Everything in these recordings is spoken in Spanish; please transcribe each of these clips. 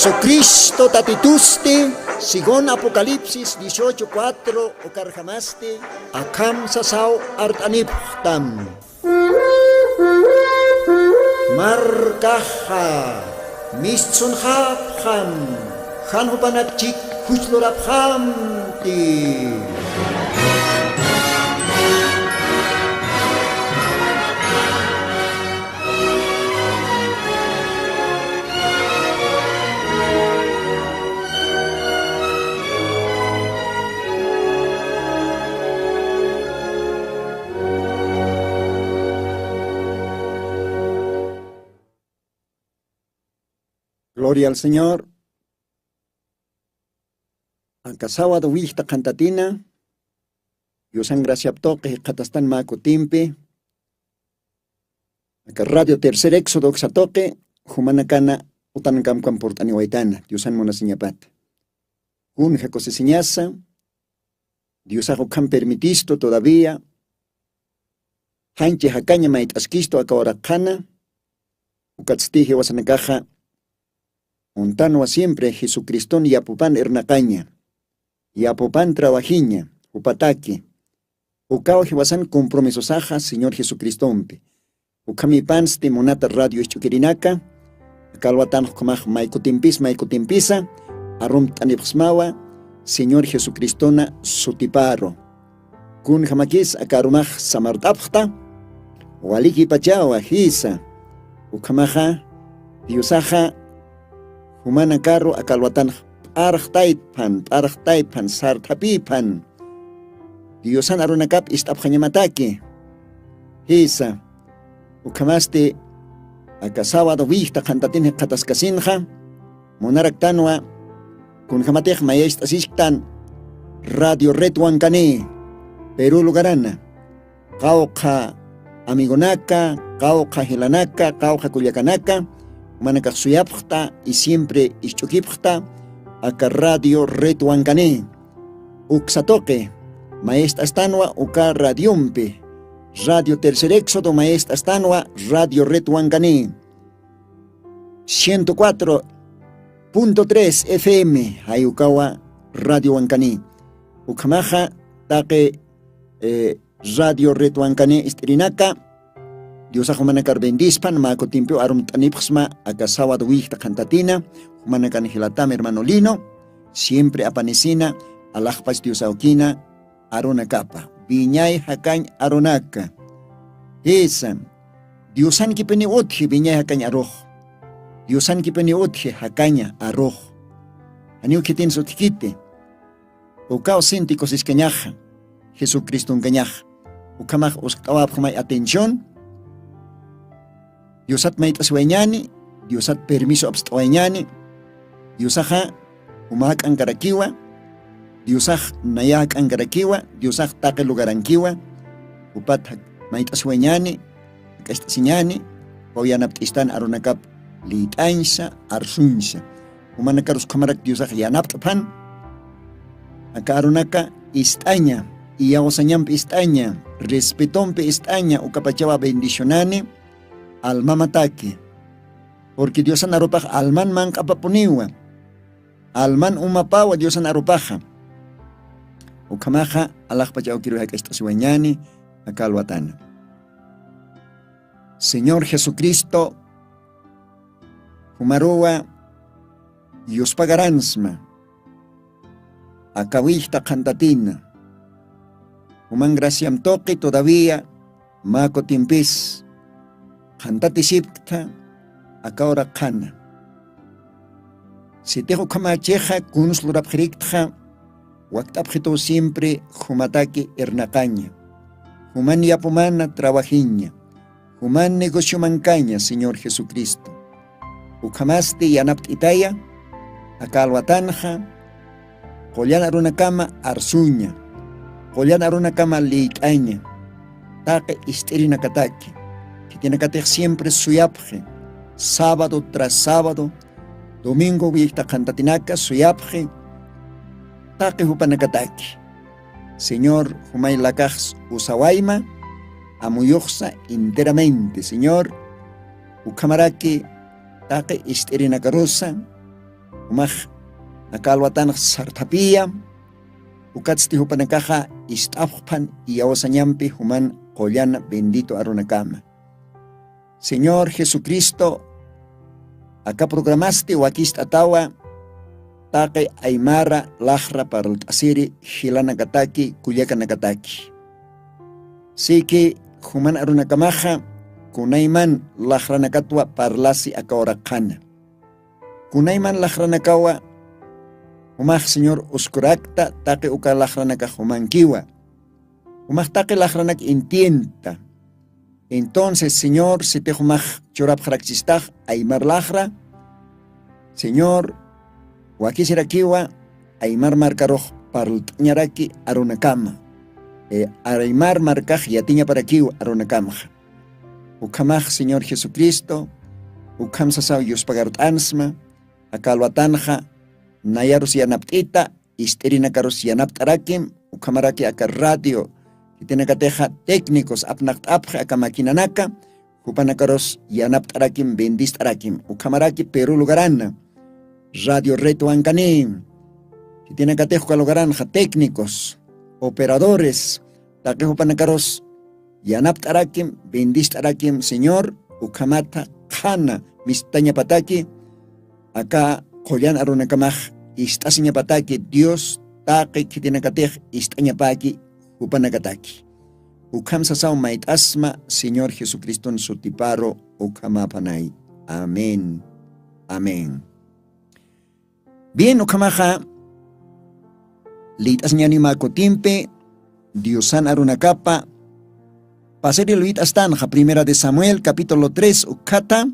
Jesucristo tatitusti, según Apocalipsis 18:4, okarjamaste, akam sasau artaniptam. Markaha, mistsun hapham, hanhupanakchik husluraphamti. Gloria al Señor. Ancasawa de Wilta Cantatina. Yosan gracia toque, Catastan Maco Timpe. Acá Radio Tercer Éxodo Xatoque, Humanacana, Utanancam Camportani Waitana, Diosan Monasiñapat. Un Jacosesiñasa, Diosajo Cam permitisto todavía. Hanche Jacaña Mait Asquisto Acaoracana. Ucatztige Wasanacaja. Montanua siempre Jesucristón y Apopan Hernacaña, y Apopan Trabajiña, Upataque, Ucao Jebasan compromisos aja, Señor Jesucristónpe, Ucami Pans de Monata Radio Echuquerinaca, Calvatan Comaj Maicutimpisa, Arum Tanipsmawa, Señor Jesucristona Sutiparo, Kun Jamakis Acarumaj Samartapta, Waliki Pachawa Hisa, Ucamaja, Diosaja, Humana carro a calvatan archtaipan, sartapipan. Diosan arunakap istapjañamataki. Hisa. Ukamaste akasábado vista cantatin katascasinja. Monaractanua. Kun jamatej maest asistan. Radio Retuancane. Perú lugarana. Cauca amigonaka, cauca hilanaka, cauca culiacanaka. Manacak suyapta y siempre ischukipta, acá Radio Retuancane, Uxatoque, Maestra Astanua, Uca Radiumpe, Radio Tercer Éxodo, Maestra Astanua, Radio Retuancane, 104.3 FM, Ayukawa, Radio Huancane, Ucamaja, Taque, Radio Retuancane, Istrinaka, Dios Manacar bendispan, Maco Timpio, Arum Tanipsma, Acasawa Duigta Cantatina, Manacan Gilatam, hermano Lino, siempre apanecina, Alajpas Dios Auquina, Arona Capa, Viñay Hacañ Aronaca, esa, Diosan Kipeni Otje, Viñay Hacañ Aroj, Diosan Kipeni Otje, Hacaña Aroj, Aniu Kitin Sotkite, Ucao Sinticos Iscañaja, Jesucristo un Cañaja, Ucamaj Osctawab atención. Diosat maitas weñani, Diosat permiso abstawañani, Diosaja umak ankarakiwa, Diosaj nayak ankarakiwa, Diosaj take lugarankiwa, upat maitas weñani, kastasiñani, pauyanaptistan arunakap litansa, arsunsa, umanakarus kamarak Diosaj yanaptapan, acá arunaka istaña, y yawasañampi istaña, respetompe istaña, ukapachawa bendicionani, alma mataki, porque Dios anarupaja alman man kapapuniwa, alman umapawa Dios anarupaja, ukamaja alajpachao quiero que esto sueñani acá alwatana. Señor Jesucristo, humaruwa Dios pagaransma, acawista cantatina, human graciam toque todavía, maco timpis, Cantati sipta, acá cana. Si tejo kama cheja, kunus lurapjirikta, waktabjito siempre, humataki ernacaña. Human yapumana trabajiña. Human negocio mancaña, Señor Jesucristo. Ukamaste yanaptitaya, acá alwatanja, Collan arunakama arsuña. Collan arunakama liitaña. Take isterina kataki. Tiene que tener siempre suyapje, sábado tras sábado, domingo vista cantatinaca, suyapje, taque hupanacataki. Señor, humay lakaj usawaima, amuyuxa enteramente, Señor, ukamaraki, taque isterina carosa, Humaj nakalwatan sartapia, ukatzti hupanakaja istafpan y aosañampi human collana bendito arunakama. Señor Jesucristo, acá programaste o aquí atawa taque aymara lajra para el tasiri hilanakataki kuyakanakataki. Sí que human arunakamaja kunayman lajranakatwa parlasi akaorakana. Kunayman lajranakawa humaj Señor oscurakta taque uka lajranaka humankiwa. Humaj taque lajranak entienta. Entonces, Señor, si te humaj chorap jaraksistag aymar lajra, Señor, wakisirakiwa aymar markaroj parltñaraki arunakama. Aymar markaj yatiña parakiwa arunakama. Ukamaj, Señor Jesucristo, ukam sasaw yuspagartansma, akalwatanja, nayarus yanaptita, isterinakaros yanaptarakim, ukamaraki aka radio, Kitinacateja técnicos apnactapja akamakinanaka, hupanakaros yanaptarakim bendistarakim, ukamaraki Perú lugarana, Radio Reto Ancaní, Kitinacatejo lugaranja técnicos, operadores, taque hupanakaros yanaptarakim bendistarakim, Señor, ukamata jana, mistaña pataki, acá koyan arunakamaj, istasiña pataki, Dios, taque kitinacatej, istaña paki, Upanakataki. Ukam sasaw maitasma, Señor Jesucristo en su tiparo, ukamapanay. Amén. Amén. Bien, ukamaja, litas ñani makotimpe, Diosan arunakapa, paseri luitas tanja, primera de Samuel, capítulo 3, ukata,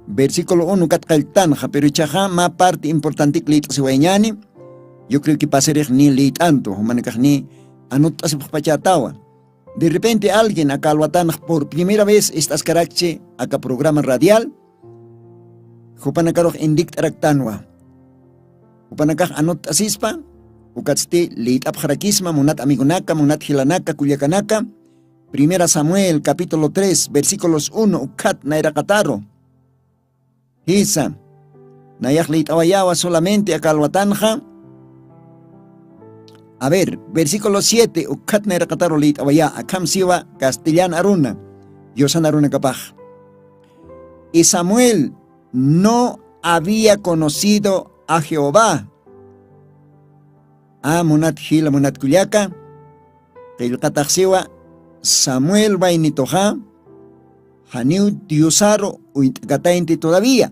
versículo 1, katkaltanja, pero ichaja, ma parte importante litas iwañani, yo creo que paseri ni litanto, humanakaj ni, anotas pachatawa. De repente alguien acá alwatan por primera vez estas carache acá programa radial. Hupanakaro indict araktanwa. Hupanakaj anotas ispa. Ukatste leit abjarakisma munat amigunaka munat hilanaka kuyakanaka. Primera Samuel capítulo 3 versículos 1 ukat nairakataro. Hisa. Nayaj leit awayawa solamente acá alwatanja. A ver, versículo 7, ukatna rakataro lit awaya, akam siwa castellan aruna, Diosan aruna kapaj. Y Samuel no había conocido a Jehová. Munat hila munat kulyaka, kilkatak siwa, Samuel vainitoja, haniu diosaro uitkatainte todavía.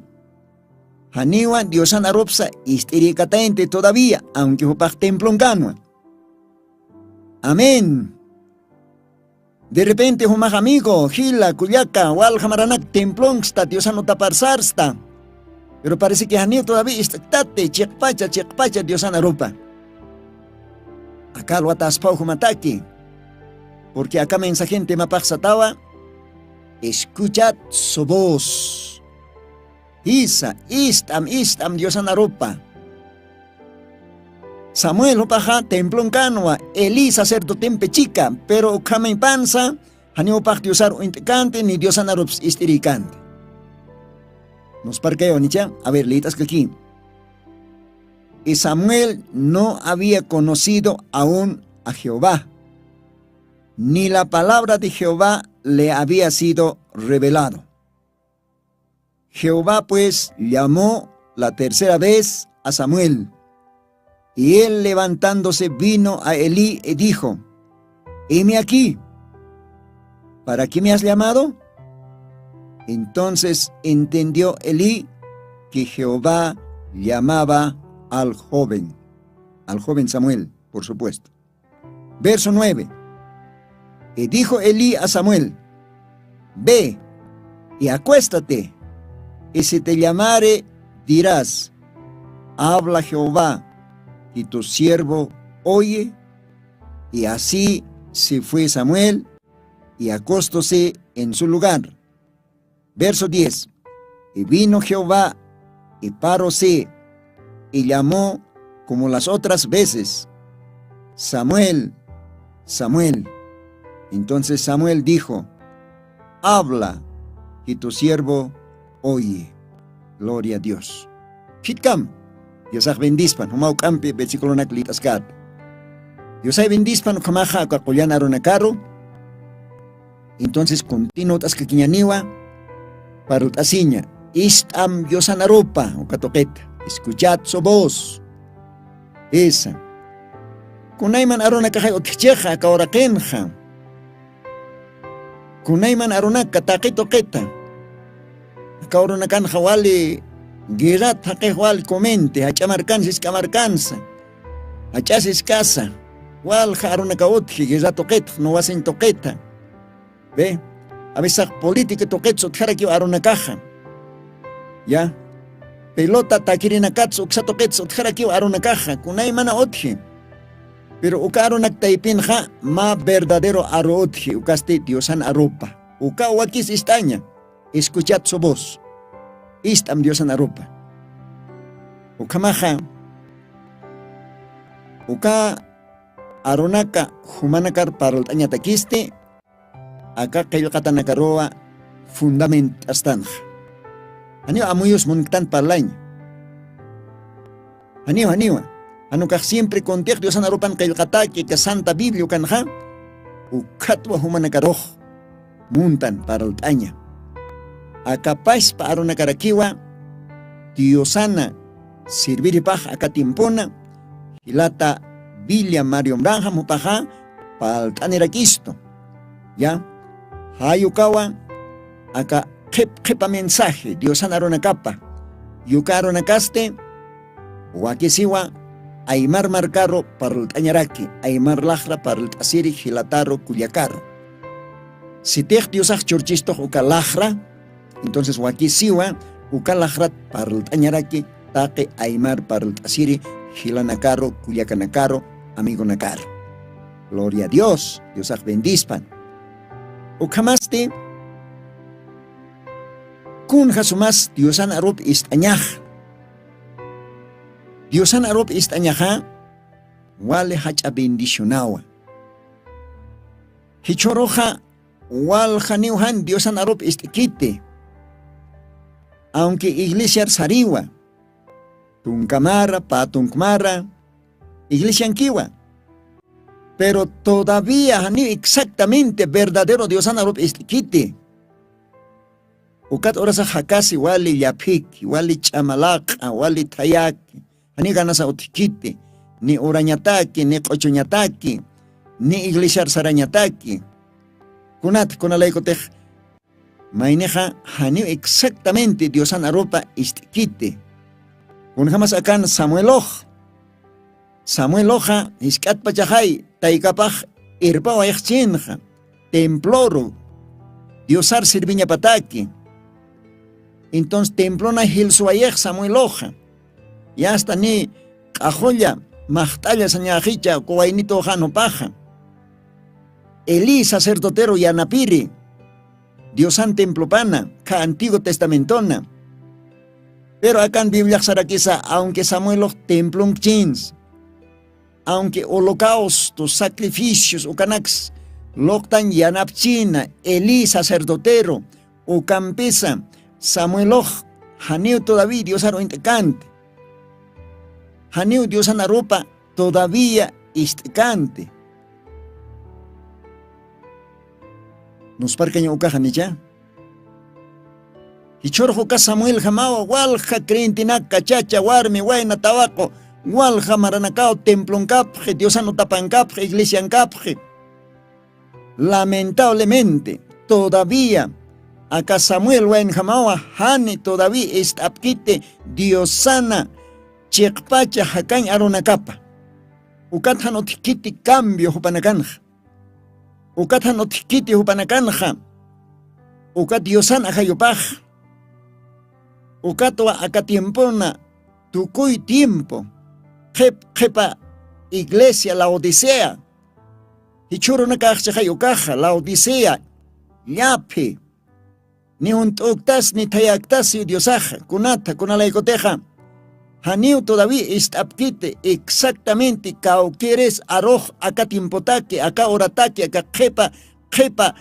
Haniwa Diosan aropsa istirikatainte todavía, aunque hupaj templon ganwa. Amén. De repente, humaj amigo, Gila, Cuyaca, Walhamaranak, Templón, Dios anota parsarsta. Pero parece que Janio todavía está chekpacha, Dios anarupa. Acá lo ataspau humataki. Porque acá mensajente mapaxatawa, escuchad su voz. Istam, Dios anarupa. Samuel upaja templon canua, Elí sacerdote chica, pero kamen panza, hani upaj diosar uintekante ni diosan arups istiricante. Nos parqueo, nicha, a ver, leitas que aquí. Y Samuel no había conocido aún a Jehová, ni la palabra de Jehová le había sido revelado. Jehová pues llamó la tercera vez a Samuel. Y él levantándose vino a Elí y dijo, heme aquí, ¿para qué me has llamado? Entonces entendió Elí que Jehová llamaba al joven Samuel, por supuesto. Verso 9. Y dijo Elí a Samuel, ve y acuéstate, y si te llamare dirás, habla Jehová, y tu siervo oye. Y así se fue Samuel y acostóse en su lugar. Verso 10. Y vino Jehová y paróse y llamó como las otras veces, Samuel, Samuel. Entonces Samuel dijo, habla, y tu siervo oye. Gloria a Dios. Hitkam, Dios bendispan, humau campi, versículo naklitas gat. Dios bendispan, kamaja, akakuyan aronakaro. Entonces, continuo tas kakiñaniwa, parut asiña. Istam Dios anaropa, o katoket, escuchad su voz. Esa. Kunayman aronakaja otcheja, akaorakenja. Kunayman aronaka, taquitoqueta. Akaoronakanja wali. Girat haquewal comente, hachamarcansis camarcanza, hachasis casa, wal jaruna cautji, girat toquet, no hacen toqueta. Ve, a veces política toquet sotjara que aruna caja. Ya, pelota taquirina katsu, uxa toquet sotjara que aruna caja, kunay mana otji. Pero ukarunak taipinja, ma verdadero aro otji, ukaste diosan aropa. Uka wakis istaña, escuchad su voz. Istam Diosan arupa. Ukamaja. Uka aronaka humanakar parultaña takiste. Aka kailkatanakaroa fundament astanja. Anio amuyos munktan parlañ. Anio. Anukak siempre contiak Diosan arupan kailkataki que Santa Biblia kanja. Ukatwa humanakaroh muntan parultaña. Acapaz para una caraquiwa, Diosana, Sirviripaj, Acatimpona, Hilata, Villa, Mario Branja, Mupaja, Paltaneraquisto. Ya, Hayukawa, Aka, Kepa mensaje, Diosana Rona Capa, Yukarona Caste, Wakisiwa, Aymar Marcaro, Parultañaraki, Aymar Lajra, Parultasiri, Hilataro, Culiacaro. Si te Diosaj Chorchisto, Ukalajra, entonces wakisiwa ukalajrat parultañaraki taque aymar parultasiri hilanakaro kuyakanakaro amigo nakaro. Gloria a Dios, Dios bendispan. Ukamaste kun hasumas Diosan arup istañaj. Diosan arup istañaja wale hacha bendicionawa. Hichoroja wal janiuhan Diosan arup istikite. Aunque iglesia sariwa, tunkamara, patunkmara, iglesia anquiwa, pero todavía ni exactamente verdadero Dios anarup istikite. Ukat orasa hakasi wali yapik, wali chamalak, wali tayaki, ani ganasa utikite, ni oranyataki, ni kochonyataki, ni iglesia saranyataki. Kunat kunalaikotej. Maineja haniu exactamente Diosan aropa istikite. Un jamás akan Samuel Oja iskat pachahay taikapaj irpa wayachinja temploro Diosar sirviña pataki. Entonces templona hilsuayej Samuel Oja. Y hasta ni cajolla machtalla sañajicha coainito jano paja. Elí sacerdotero yanapiri. Diosan templopana, ka Antiguo Testamentona. Pero acá en Biblia Saraquisa, aunque Samuel templon chins, aunque holocaustos, sacrificios, ukanax, loktan yanapchina, Elí sacerdotero, o campesa, Samuel Haniu todavía Diosaro intecante. Haniu Diosan aropa todavía istecante. Nos parcaña ucajanilla. Hichorjo ka Samuel jamawa walja creentinaka chacha warmi waina tabaco walja maranacao templon capje Diosano tapancapje iglesia capje. Lamentablemente todavía acá Samuel wain jamawa hani todavía estapquite Diosana chekpacha hakan aronacapa. Ukathan otikiti cambio hupanakanja. Ukathan otikiti hupanakanja. Ukat Diosana hayopaj. Ukatwa akatiempona tukuy tiempo. Jepa iglesia la Odisea. Hichuro nakajcha hayokaja la Odisea. Yape. Ni untuktas ni tayaktas Diosaja. Kunata kunalaikoteja. Haniu todavía estapquite exactamente kao quieres aroj acá tiempotake, acá oratake, acá jepa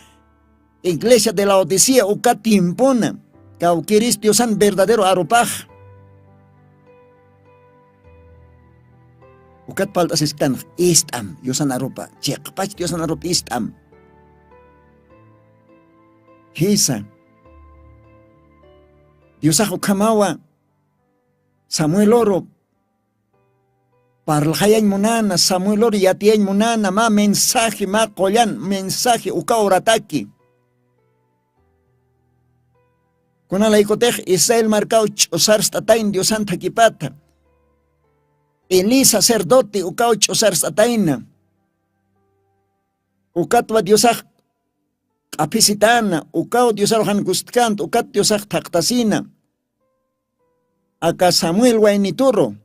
iglesia de la Odisea, acá tiempona, kao quieres Diosan verdadero aropaj. Ukat paltas istan istam Diosan arupa. Chiqpach Diosan arupa istam. Hisa. Diosa ukamawa Samuel oro parlahayan munana Samuel oro yatiyan munana ma mensaje ma qoyan mensaje uka orataki. Kunala ikotej Israel marcao chosar statain Diosan takipata. Eli sacerdote ukao chosar stataina. Ukatwa Diosak apisitana ukao Diosar han gustkant ukat Diosak taktasina. Aka Samuel wainituro.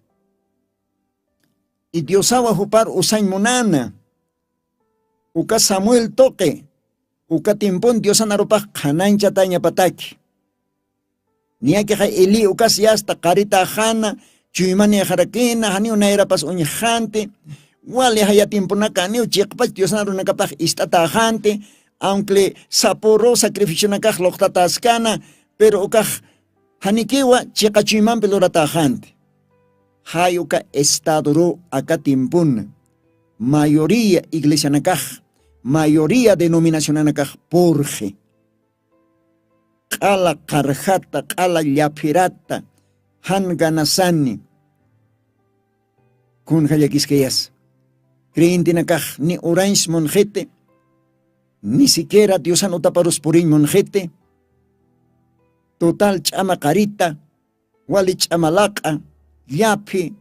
Y Diosawa hupar usain munana. Uka Samuel toque. Uka timpon Diosan arupak kanan chatanya pataki. Niya kaya Eli ukas yasta karita hana. Chuyumani harakina hani unaira pas unyahante. Wali hayatimpunaka niu chiqpach Diosan arunakapaj istatajante. Aunque saporo sacrificio nakaj loktataskana. Pero ukaj hanikiwa chiqachuyman peloratajante. Hayuka estadoro akatimpun. Mayoría iglesia nakaj. Mayoría denominación nakaj porje. Kala karjata, kala llapirata. Han ganasani. Kun hayakiskeyas. Creyente nakaj ni orange monjete. Ni siquiera Diosan utaparos purin monjete. Total chama carita. Wali chamalaka. Yapi.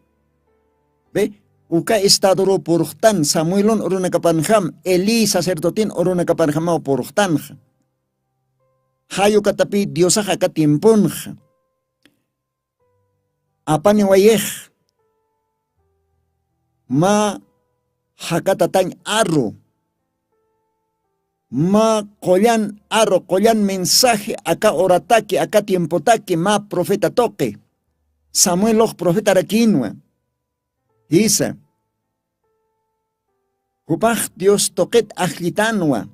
Ve. Uka estadoro porujtan. Samuelon orunakapanjam. Eli sacerdotin orunakapanjamao porujtanja. Hayo katapi Diosa hakatimpunja. Apani wayej. Ma hakatatan arro. Ma koyan arro, koyan mensaje aka orataki, aka tiempotaki, ma profeta toque. Samuel los profeta rakinwa. Isa. Hupach Dios toquet ajlitanwa.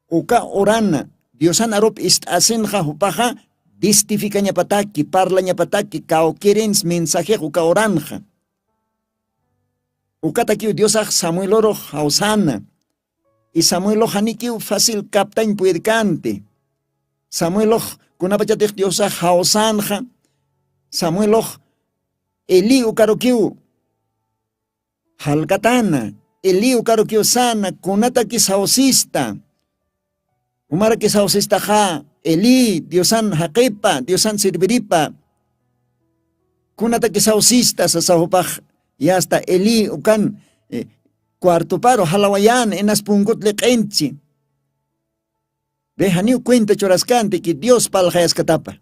Uka orana. Diosan arop istasenja hupaja. Distifica pataki, parla pataki, kao querens mensaje uka oranja. Ukataki Diosaj Samuel oro hausana. Y Samuel oro hanikiu fácil captain puercante. Samuel oro kunapachatej Diosaj hausanja. Samuel oro Eli ukarokiu halkatana. Eli ukarokiu sana kunataki sausista. Umara que sausista ha. Eli, Diosan hakepa, Diosan sirviripa. Kunata que sausista sa sahupaj. Y hasta Eli ukan cuarto paro halawayan enas pungut leqenchi. Dejaniu cuenta chorascante que Dios paljayas katapa.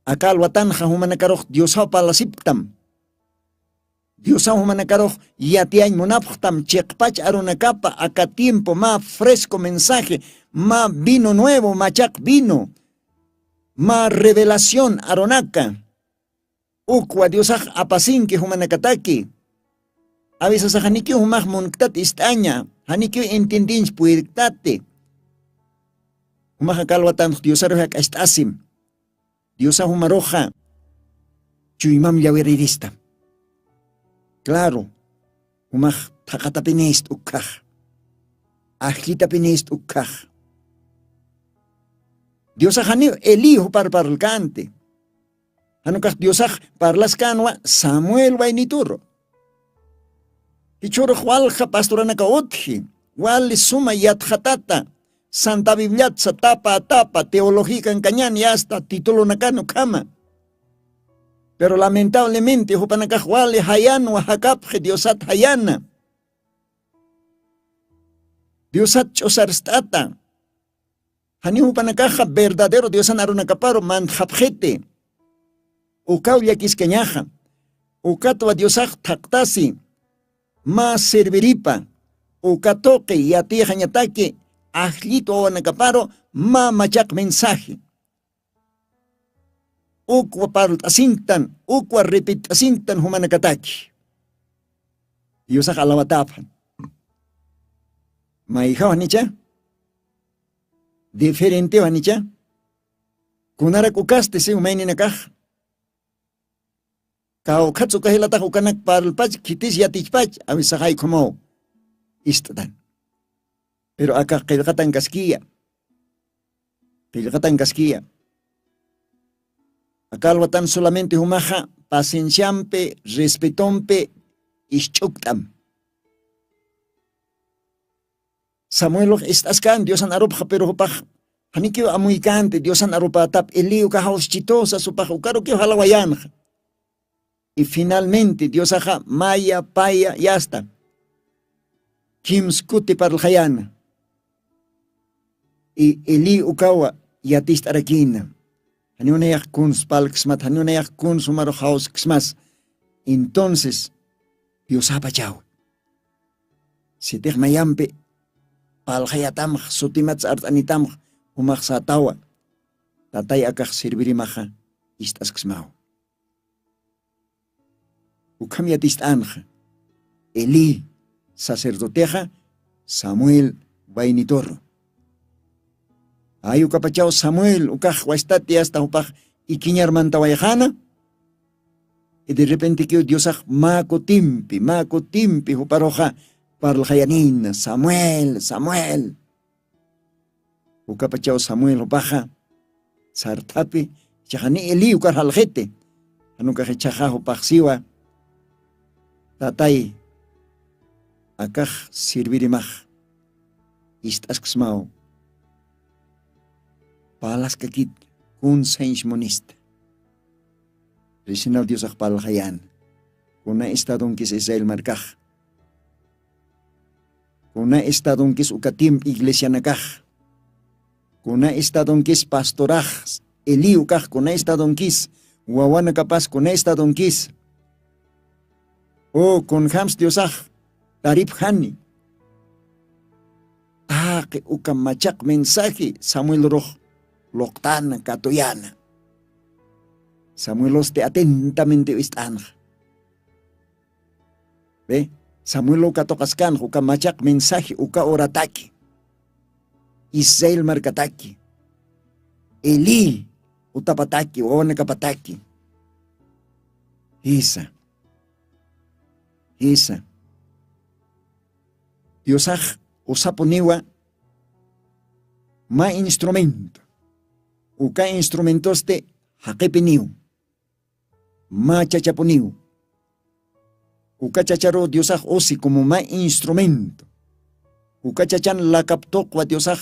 Akal watanja humanakaroh Dios ha palasiptam. Dios ha humanakaroh yatiañ monaptam cheqpach arunakapa acá tiempo más fresco mensaje, más vino nuevo, machak vino, más revelación aronaka. Ukwa Dios ha apasin que humanakataki. A veces haniki humah monktat istaña, haniki entendins puirtate. Humah kalwatan Dios arojak estasim. Dios ha humaroja chuyimam yawirirista. Claro, umah takatapinist ukah, ahlitapinist ukah. Diosah hani Elihu parparlcante. Hanukah Diosah parlas kanwa Samuel wainituro. Kichoro walja pastoranaka otji, wali suma yatjatata, Santa Biblia sa tapa a tapa, teología en cañán y hasta título nakano kama. Pero lamentablemente, hupanakahwale hayan wa hakapje Diosat hayana. Diosat chosarstata. Hani hupanakaja verdadero Diosan arunakaparo manjapjete. Ukau yakiskeñaja. Ukatwa Diosaj taktasi. Ma serviripa. Ukatoke yati hañatake. Ajlito o nakaparo ma machak mensaje. Ukwa parut asintan, ukwa repeat asintan humanakataki. Diosaj alawatapan. Maihaw nicha? Diferente nicha? Kunarak ukaste se umaini nakaj. Kao katsu kahilata ukanak paralpach, kitis yatichpach, avisahay como istadan. Pero acá qillqatan kaskia. Qillqatan kaskia. Acá alwatan solamente humaja, pacienciampe, respetompe, ischuktam. Samuel estas kan Dios an arup pero hupaj. Hanikyo amuikante Dios an arupatap eliu kahaus chitosa supaj ukaro kyo halawayan. Y finalmente Dios aja maya paya ya está. Kim skuti para el hayana. Y eli ukawa yatist arakina. Hanyonayak kuns palksmat, hanyonayak kuns umaro haus ksmas. Entonces, Dios apachao. Si te mayampe, palhayatam, sutimats artanitam, umaksatawa. Tatay akak sirbirimaja, istas ksmao. Ukam yatist anja. Eli, sacerdoteja, Samuel vainitorro. Ay ukapachao Samuel, ukaj huastati hasta upaj ikiñar mantawayajana. Y de repente que Dios mako timpi, uparoja parlhayanina, Samuel, Samuel. Ukapachao Samuel upaja, sartapi, chajani Eli ukar haljete. Anukaje chaja upajsiwa, tatay, akaj sirvirimaj, istaskmao. Palas kakit kun sainch monista. Resinal Dios akpalhayan. Kuna estadon kis Israel markaj. Kuna estadon kis ukatim iglesia nakaj. Kuna estadon kis pastoraj. Eli ukaj kuna estadon kis. Wawana kapas kuna estadon kis. O kun hams Diosaj. Tarip hani. Que ukamachak mensaje Samuel Rojo. Loktana, katoyana. Samuel oste atentamente istanja. ¿Ve? Samuel lo katokaskan, uka machak mensaje, uka orataki. Israel markataki. Eli, utapataki, owanakapataki. Isa. Diosaj usaponiwa ma instrumento. Uka instrumentos te hakepiniu. Ma chachaponiu. Uka chacharo Diosaj osi como ma instrumento. Uka chachan la kaptokwa Diosaj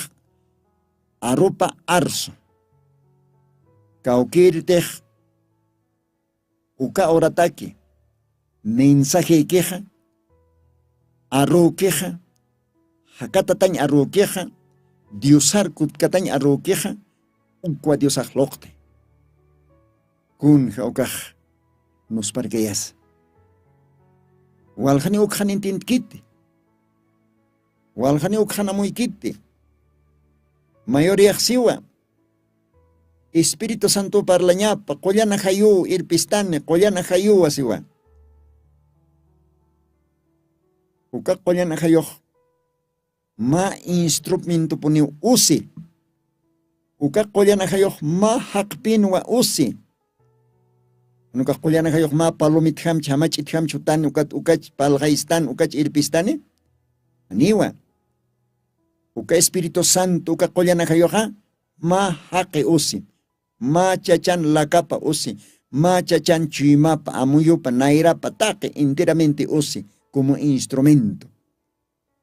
aropa arso. Kaukirtej uka orataki. Mensaje queja. Arro queja. Hakatatañ arro queja. Diosar kutkatañ arro queja. Unkwa Diosaj lokte. Kun jaukaj nos parqueyas. Walhani ukhan intint kiti. Walhani ukhan amuy kiti. Mayor yaksiwa. Espíritu Santo parlañapa. Kollana hayu irpistane. Kollana hayu asiwa. Uka kollana hayoh. Ma instrumento puniu usi. Uka kollana hayoh ma hakpinwa usi. Nuka kollana hayoh ma palomit ham chamach it ham chutan ukach palgaistan ukach irpistane. Aniwa. Uka Espíritu Santo uka kollana hayoha ma haqe usi. Ma chachan lakapa usi. Ma chachan chimapa amuyupa nairapa taque enteramente usi como instrumento.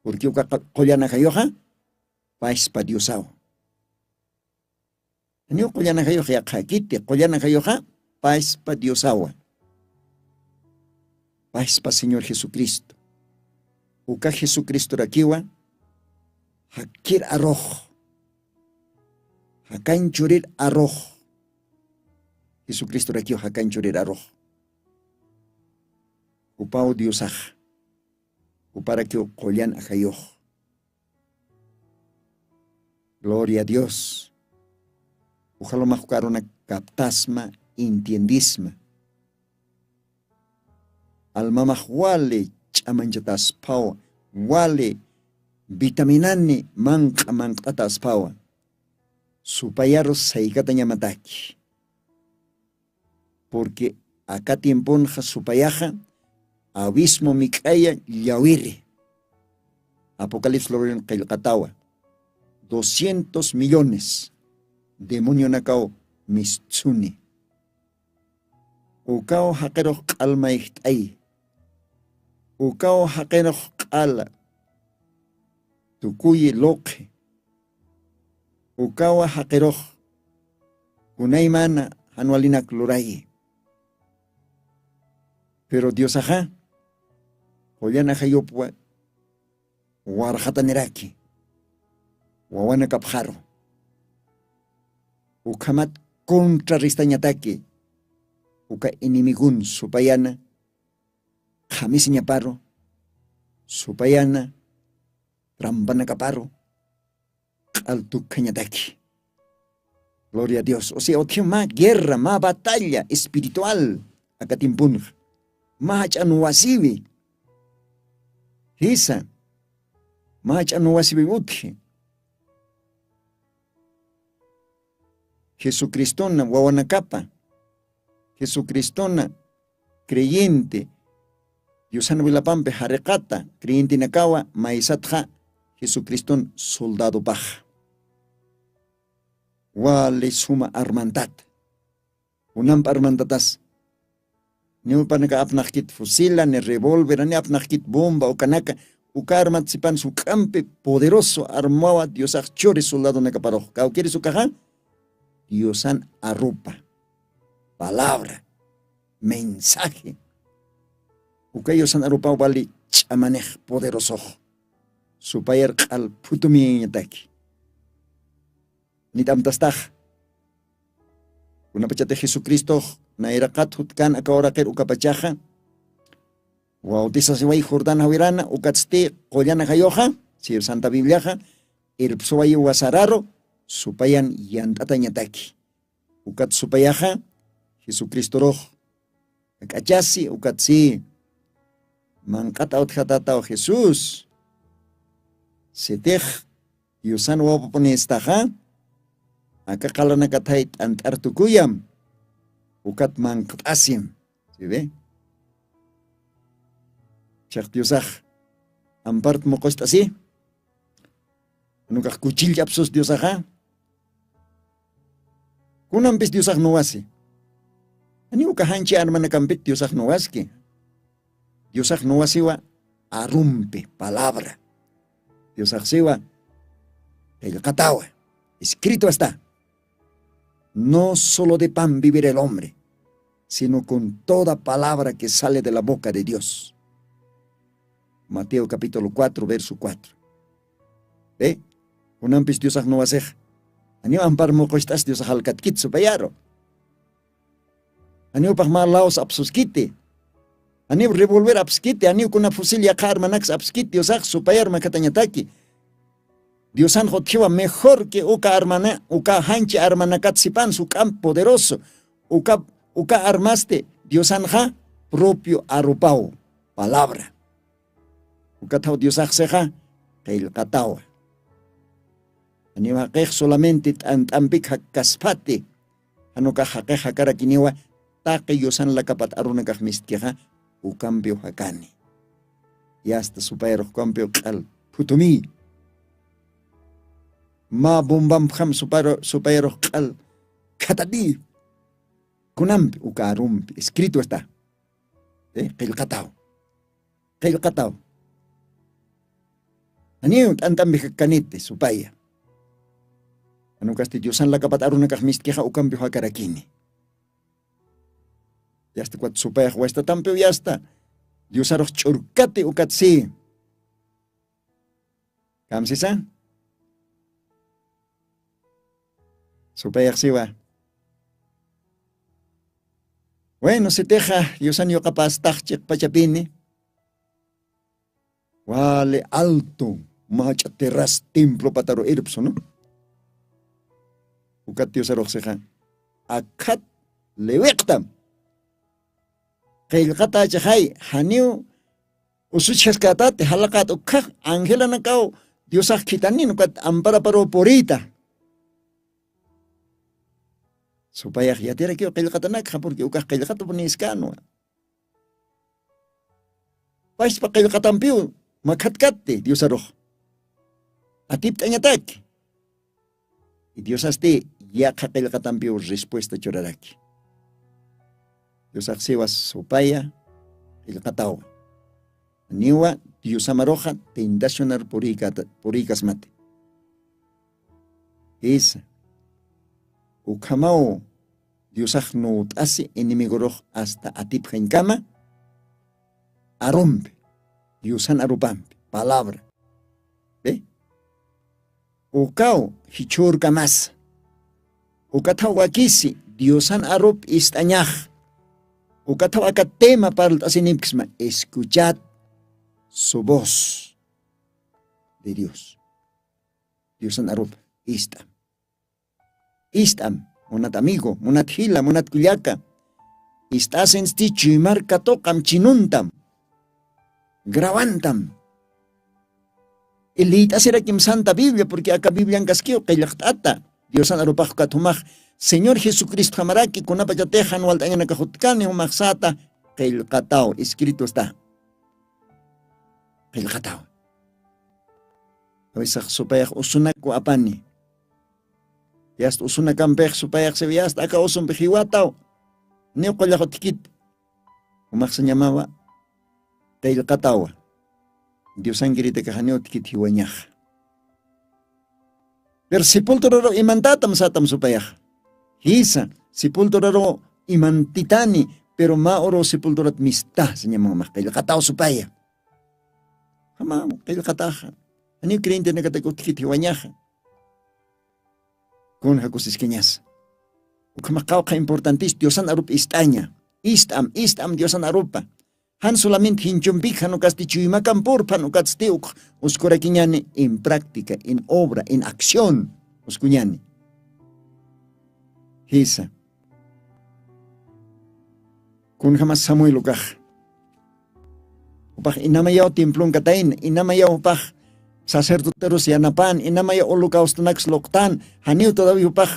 Porque uka kollana hayoha paispa diosao. Aniwa kollana hayoha yakakite kollana hayoha paispa diosawa. Paispa Señor Jesucristo. Uka Jesucristo rakiwa hakir arroz. Hakan churir arroz. Jesucristo rakiwa hakan churir arroz. Upao diosaj. Upara que kollan ahayoh. Gloria a Dios. Ojalá majucar una captasma entiendisma. Alma mahwale chamanchatas pawa. Wale vitaminani manqatas pawa. Supayaro saikata ñamataki. Porque acá tiemponja supayaja, abismo mikaya llawiri. Apocalipsis lo ven qillqatawa. 200 millones demonio nakao mistsuni. Ukao haqiroq q'alma iht'ay. Ukao haqiroq q'ala. Tukuyi loqi. Ukawa haqiroq kunaymana hanualinak lurayi. Pero Dios ajá, Juliana Hayopwa, Warjata Neraki, Wawana Kapjaro, Ukamat contra Ristañataki, Uka inimigun supayana, Jamis Ñaparo, supayana, Rambana Caparo, Altucañataki. Gloria a Dios. O sea, otro más guerra, más batalla espiritual, Acatimpun. Mach anuwasibi. Hisa. Mach anuwasibi utje. Jesucristona wawanakapa. Jesucristona creyente. Diosana vilapampe harekata. Creyente nakawa maisatja. Jesucriston soldado baja. Wale suma armandat. Unampa armandatas. Ni upanaka apnakit fusila, ni revólver, ni apnakit bomba, o kanaka, uka armatsipan su campe poderoso armaba Diosach chore soldado nakaparo. ¿Cao quiere su caja? Diosan arropa, palabra, mensaje. Uka Diosan arropa vale chamanej poderoso. Su payer al putumi yataki. Ni tamtastaj. Una pachate Jesucristo. Na era kathut kan akawara ker ukapachaja. Wautisa siway Jordán hawirana ukatste qollana hayoja, si Santa Bibliaja, irpsuay wasararo, supayan yantata ñataki. Ukat supayaja, Jesucristo rojo. Akachasi ukatsi. Mankata utjatata o Jesús. Setej, yusan wapopone estaja. Aka kalana katait antartukuyam. Ukat manktasim, ¿sí ve? Chak Diosaj, ampart mokost así. Nunca cuchil yapsos Diosaja. Kunampis Diosaj no hace. Ani uka hanchi armana kampit Diosaj no hace. Diosaj no hace wa arrumpe, palabra. Diosaj se wa el catawa. Escrito está. No solo de pan vivirá el hombre, sino con toda palabra que sale de la boca de Dios. Mateo capítulo 4, verso 4. ¿Ve? Unampis Dios no va a ser. Anio ampar mo costas Dios halkatkit supayaro. Anio pagmalaos absuskite. Anio revolver abskite. Anio kuna fusilia karmanax abskite. Dios supayar makatanyataki. Dios San Jotiwa mejor que uka armana, uka hanchi armanakatsipan su campo poderoso. Uka armaste, Dios Sanja propio arupao, palabra. Uka tau Dios Seja, el katao. Anima quej solamente tampik kaspate. Anuka hakeja cara kiniwa, taque yosan la capat arunakaj mistieja, cambio hakani. Y hasta supero cambio al putumi. Ma bombam ham supero al katadi. Kunampi ukarumpi. Escrito está. Qil katao. Aniu tantam bihakanite supaya. Anu castillo san la capat arunakaj mistieja cambio hakarakini. Ya está cuat supaya huesta tampeo ya está. Dios aros churkate ukatsi. Kamsisa? Supaya siwa. Bueno, se teja, Dios anio capaz tachek pachapini. Wale alto, macha terras templo pataro irpso, ¿no? Ukat Dios aros seja. Akat lewektam. Kailkata chahay, haniu, usuchas katate, halakat ukak, angela nakao, Dios akitanin, ukat ampara paro porita. Supayaq yatira kiyo qillqatanakqa porque ukaq qillqata punisqanu. Paispa qillqatanpiu makhatkatti Dios aruq. Atipt'añatak. Y Dios asti yaqa qillqatanpiu respuesta churaraki. Dios aqsiwas supaya qillqatawa. Niwa Dios amaroja tentacionar purikas mate. Esa. Ukamao Dios no hace enemigo hasta atipja en cama. Arrompe. Diosan arupampe. Palabra. ¿Ve? Ukao hichurka más. Ukatawa kisi Diosan arup istañaj. Ukatawa tema para el asinipxma. Escuchad su voz de Dios. Diosan arup istam. Istam, monat amigo, monat hila, monat kullaka. Istasen sti chimar katokam chinuntam. Gravantam. Elita será kim Santa Biblia, porque acá Biblia en casqueo, kayaktata. Diosan arupaj katumaj. Señor Jesucristo jamaraki, kunapayatejan waltañana kajutkani, umaxata, kailkatao, escrito está. Kailkatao. A veces supayaj usunako apani. Yast usuna kampej supayaq se yast aka usun pejiwataw. Neo kollajo tikit. Umak se llamaba Tailkatawa. Dios angirite kajaneo tikit hiwanyaj. Pero sepulturaro imantatam satam supayaq. Hisa sepulturaro imantitani pero maoro sepulturat mista se llamaba Tailkataw supaya. Hamam Tailkataja. Ani creyente nakatako tikit hiwanyaja. Con hakusis keñas. Ukamaqawqa importantis Diosan arup istaña. Istam Diosan arupa. Han solamente hinchumpik hanukasti chuymakan purpa nukasti uskurakiñani en práctica, en obra, en acción uskuñani. Hisa. Kun jamas Samuel ukaj. Upaj inamayaw templon katain, inamayaw upaj sacerdoteros yanapan, inamaya holocaustonax loktan, haneu todavía upaj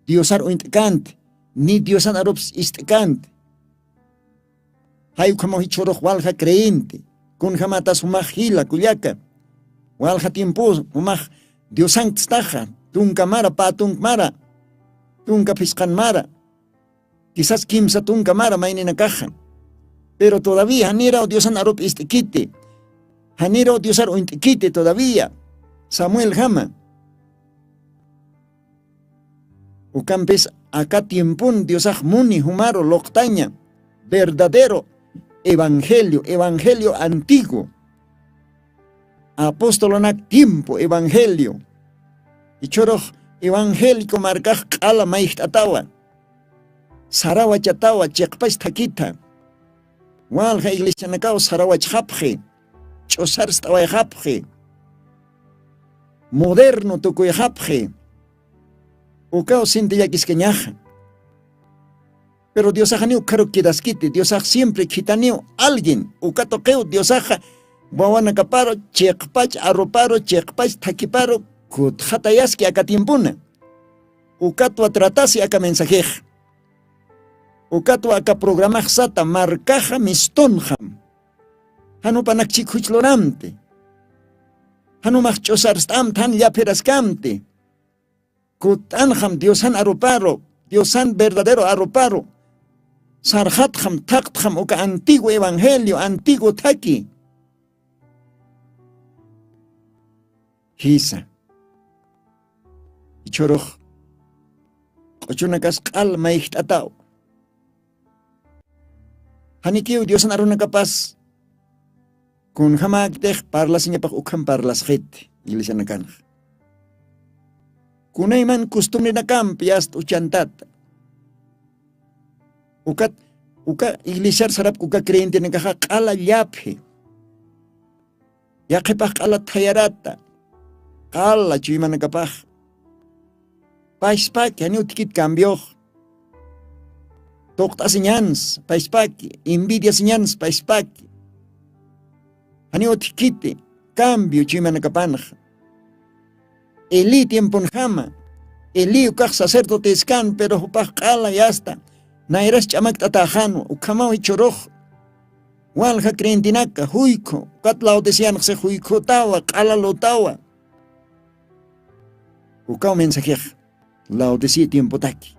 Diosar uintkant, ni Diosan arups istkant. Hay como hichoroh walja creyente, kun jamatas umaj hila kuyaka, walja tiempo umaj Diosan tstaja, tunka mara patung mara, tunka piscan mara, quizás kimsa tunka mara mainina caja, pero todavía hanera o Diosan arup istkite. Hanero Diosar ointikite todavía. Samuel Jama. Ucampes acá tiempun Diosaj muni humaro loctaña. Verdadero evangelio antiguo. Apostolonac tiempo evangelio. Y choroj evangélico marcaj ala maixtatawa. Sarawa chatawa chekpais takita. Walja iglesia nakao sarawa chapje. Chosar stawayjapje. Moderno tukuyjapje. Ukao sintillakiskeñaja. Pero Diosajaniu caro quedaskite. Diosaj siempre quitaniu alguien. Ukatoqueo Diosaja. Wawanakaparo, chekpach, arroparo, chekpach, takiparo. Kutjatayaski akatimpuna. Ukato tratasi aka mensajeja. Ukato aka programaj sata marcaja mistonjam. Hanupanak chikuchloramte. Hanumach chosarstam tan yaperaskamte. Kutanjam Diosan arroparo. Diosan verdadero arroparo. Sarjatjam taktjam uka antiguo evangelio, antiguo taki. Hisa. Ichoroh. Kochunakas kalma ichtatao. Hanikiu Diosan aruna kapas. Kun hamakdeh parlas niya pak ukam parlas hit. Iglesia nakanj. Kunayman costumbre na kampiast uchantat. Uka iglesia sarap uka creyente nakaha kala yaphe. Yakipah kala tayarata. Kala chuyman nakapah. Paispaki, hani utikit cambio. Tokta sinyans, paispaki. Envidia sinyans, paispaki. Hani utikite, cambio chuyman nakapanj. Eli tiempon jama. Elío kaq sacerdotes kan, pero hupaq qala ya está. Nairas chamak tatajano, ukama ichoroh. Walja creentinaka, huiko, katlao decían se huiko tawa, qala lo tawa. Ukao mensajej, lao decía tiempo taki.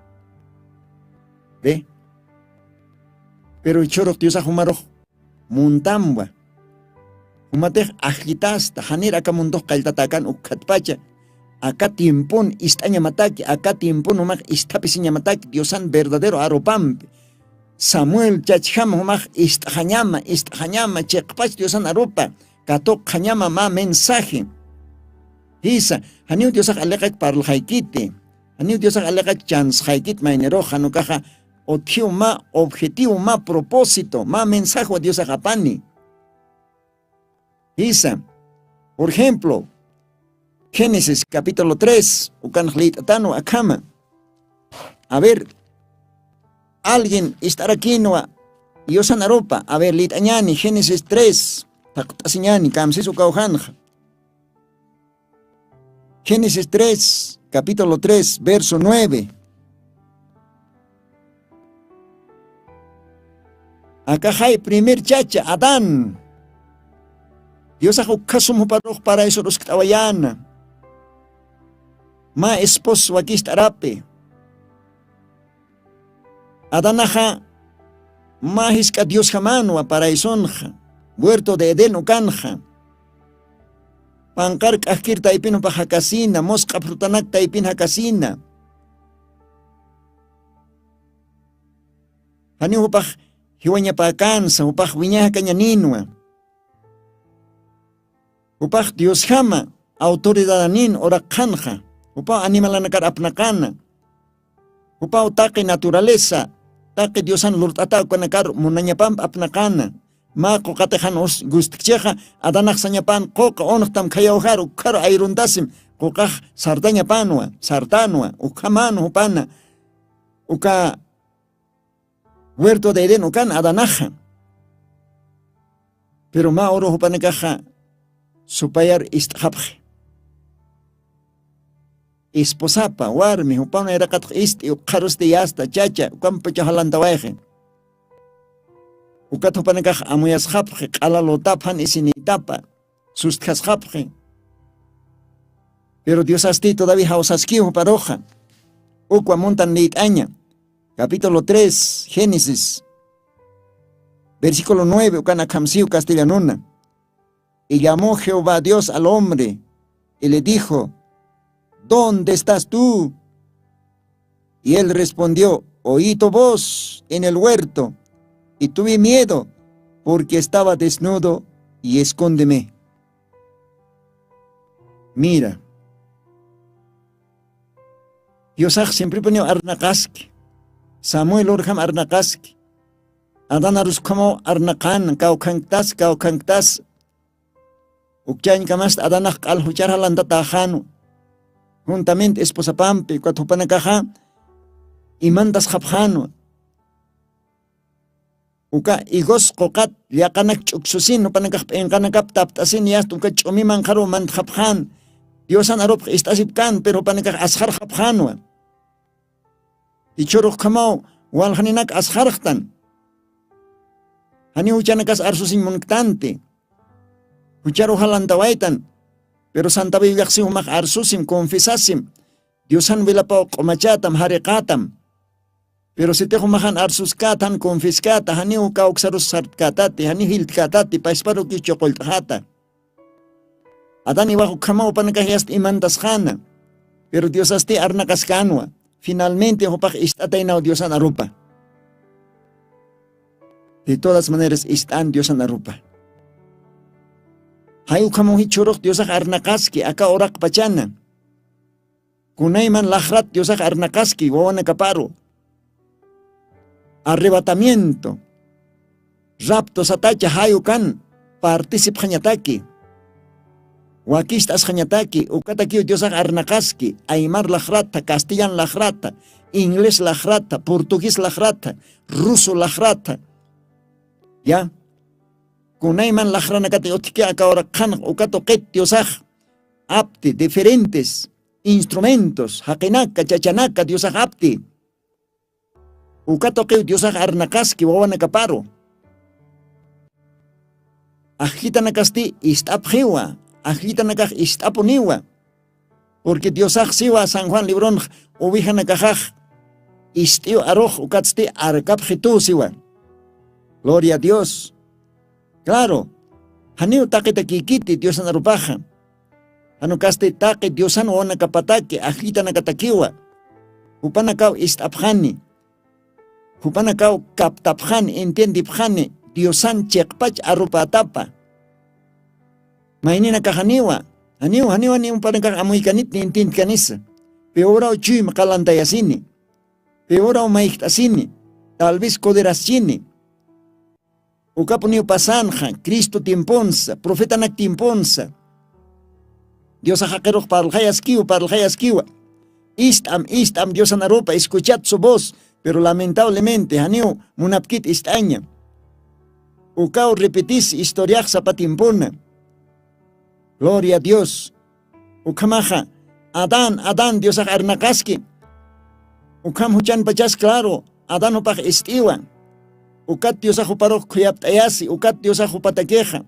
¿Ve? Pero ichoroh diosa humaroh, muntamba. Humatej ajitasta, hanera kamundoh kaltatakan ukatpacha. Acá tiempón istaña mataki, acá tiempón umag istapisiña mataki, diosan verdadero aropampe. Samuel chachjama umag istajañama, chekpach diosan aropa, katok jañama ma mensaje. Isa, haniu diosak alekak parlhaikite, haniu diosak alekak chanshaikit mainero, hanukaja, otiu ma objetivo, ma propósito, ma mensaje a diosak apani. Isa, por ejemplo, Génesis capítulo 3, ukanjlitatano akama. A ver, alguien estará aquí no yosan aropa. A ver, litañani, Génesis 3, takutasiñani, kamsis ukaujanja. Génesis 3, capítulo 3, verso 9. Acá hay primer chacha, Adán. Dios ha kasum para eso los kitawayana. Ma esposo aquí estarape. Adanaja, ma hiska Dios jamano para isonja. Huerto de Edén ukanja. Pankar kahkir taipin pa hakasina, mosca frutanak taipin hakasina. Hani upah hiwanya pa kansa, upah wiñaha kanyaninwa. Upah Dios jama, autoridad anin ora kanja. Upah animalanakar apnakana. Upah utake naturaleza. Take Diosan lurtata kanakar munanyapam apnakana. Ma kokatehan os gustikcheja adanak sanyapan koka onoktam kayaujar ukar airundasim kokah sartanyapanwa, sartanwa, ukamano upana. Uka huerto de Edén ukan adanaja. Pero ma oro upanekaja supayar istjapje. Esposapa, warmi, upana erakat isti, ukaros de yasta, chacha, ukampecha halantawaje. Ukato panekaj amuyas japje, ala lo tapan isinitapa, sustjas japje. Pero Dios asti todavía hausaskiu paroja. Ukwa montan leitaña. Capítulo 3, Génesis. Versículo 9, ukana kamsiu castellanona. Y llamó Jehová a Dios al hombre, y le dijo, ¿dónde estás tú? Y él respondió, oí tu voz en el huerto, y tuve miedo, porque estaba desnudo, y escóndeme. Mira, Dios siempre pone arnakaski, Samuel orham arnakaski, Adán aruskamo arnakan, kaukanktas, ukchain kamas Adanak al huchar halanda tajano, juntamente esposapampe, cuatupanakaja, y mandas japjano. Uka igos kokat liakanak chuksusin, upanakap enkanakap taptasin yast, uka chumiman karo man japjan. Diosan arop istasipkan, pero panakak ashar japjanwa. Ichuruk kamau, walhaninak asharhtan. Hani uchanakas arsusin muntante. Ucharo halantawaitan. Pero Santa Biblia si umak arsusim, confesasim. Diosan vilapau komachatam, harikatam. Pero si te humahan arsuskatan, confiscata, hani ukauk sarusarkatati, hani hiltkatati, paisparo kichokoltahata. Adán iba kamau panakahiyast imantas jana. Pero Dios asti arnakaskanwa. Finalmente hupak istataynaw Diosan arupa. De todas maneras istan Diosan arupa. Hayu kamu hichurok Diosak arnakaski, aka orak pachana. Kunayman lahrat Diosak arnakaski, wawana kaparo. Arrebatamiento. Rapto satacha hayu kan, particip hanyataki. Wakistas hanyataki, ukataki Diosak arnakaski, aymar lahrata, castellan lahrata, inglés lahrata, portugués lahrata, ruso lahrata. Ya. Kunayman lahrana kati otike aka ora kan ukato ket Diosak apte diferentes instrumentos, hakinaka, chachanaka, Diosaj apti. Ukatoque Diosaj arnakaski, wawanakaparo. Ajitanakasti istapjiwa, ajitanakaj istapuniwa. Porque Diosaj siwa San Juan Librón, ubijanakajaj, istio aroj, ukatsti arkapjitu siwa. Gloria a Dios. Claro, haniu taquita kikiti, Dios anarupaja. Hanukaste taque Diosan wana kapatake, ajita nakatakiwa. Hupanakaw istapjani. Hupanakaw kaptapjani, entendipjani, Diosan chekpach arupatapa. Mainina kahaniwa. Haniu panakak amuikanit ni intint kanisa. Peora o chuy makalantayasini. Peora o maiktasini. Tal vez coderasini. Ukapuniu pasanja, Cristo timponsa, profeta nak timponsa. Dios ajaqueros para el hayaskiwa. Istam, Dios anaropa, escuchad su voz, pero lamentablemente, haniu, munapkit istaña. Ukao repetís historia zapatimpona. Gloria a Dios. Ukamaja, Adán, Dios arnakaski. Ukam huchan pachas claro, Adán opaj estiwa. Ukat Dios ajuparo kuyaptayasi, ukat Dios ajupataqueja.